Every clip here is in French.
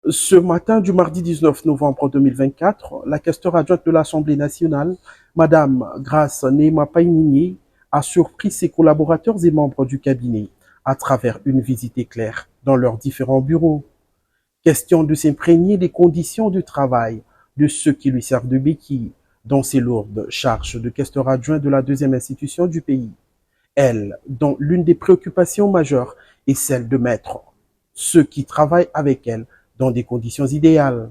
Ce matin du mardi 19 novembre 2024, la questeur adjointe de l'Assemblée nationale, Madame Grace Nema Paininier, a surpris ses collaborateurs et membres du cabinet à travers une visite éclair dans leurs différents bureaux. Question de s'imprégner des conditions de travail de ceux qui lui servent de béquille dans ses lourdes charges de questeur adjoint de la deuxième institution du pays. Elle, dont l'une des préoccupations majeures est celle de mettre ceux qui travaillent avec elle dans des conditions idéales.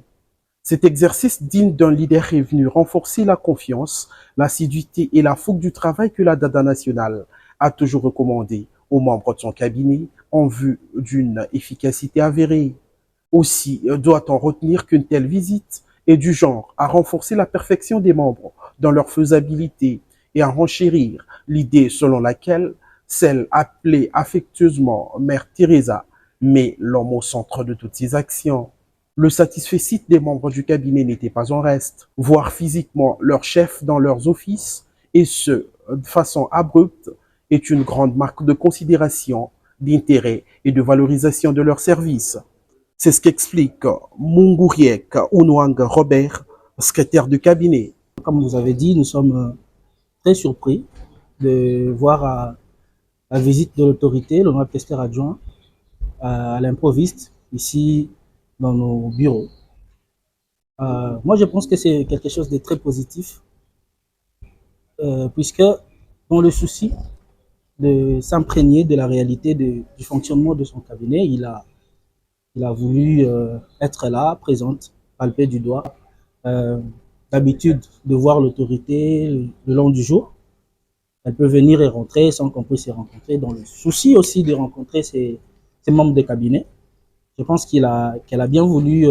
Cet exercice digne d'un leader est venu renforcer la confiance, l'assiduité et la fougue du travail que la Dada nationale a toujours recommandé aux membres de son cabinet en vue d'une efficacité avérée. Aussi doit-on retenir qu'une telle visite est du genre à renforcer la perfection des membres dans leur faisabilité et à renchérir l'idée selon laquelle celle appelée affectueusement Mère Teresa met l'homme au centre de toutes ses actions. Le satisfecit des membres du cabinet n'était pas en reste. Voir physiquement leur chef dans leurs offices, et ce, de façon abrupte, est une grande marque de considération, d'intérêt et de valorisation de leurs services. C'est ce qu'explique Munguriek Unwang Robert, secrétaire du cabinet. Comme vous avez dit, nous sommes très surpris de voir la visite de l'autorité, l'honorable questeur adjoint, à l'improviste, ici dans nos bureaux. Moi, je pense que c'est quelque chose de très positif, puisque dans le souci de s'imprégner de la réalité du fonctionnement de son cabinet, il a voulu être là, présente, palper du doigt. Euh, D'habitude, de voir l'autorité le long du jour, elle peut venir et rentrer sans qu'on puisse se rencontrer, dans le souci aussi de rencontrer ses membres de cabinet. Je pense qu'elle a bien voulu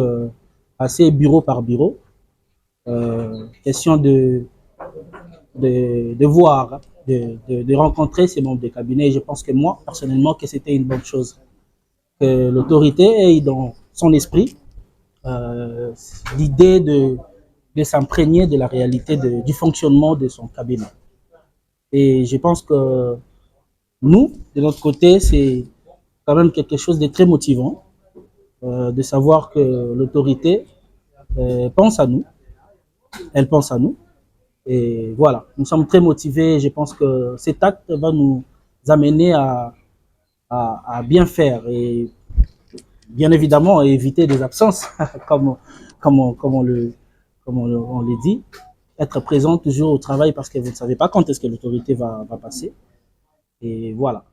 passer bureau par bureau, question de voir, de rencontrer ses membres de cabinet. Et je pense que moi, personnellement, que c'était une bonne chose. Que l'autorité ait dans son esprit l'idée de s'imprégner de la réalité du fonctionnement de son cabinet. Et je pense que nous, de notre côté, c'est quand même quelque chose de très motivant de savoir que l'autorité pense à nous, elle pense à nous. Et voilà, nous sommes très motivés. Je pense que cet acte va nous amener à bien faire et bien évidemment à éviter des absences, comme, comme on le dit. Être présent toujours au travail parce que vous ne savez pas quand est-ce que l'autorité va passer. Et voilà.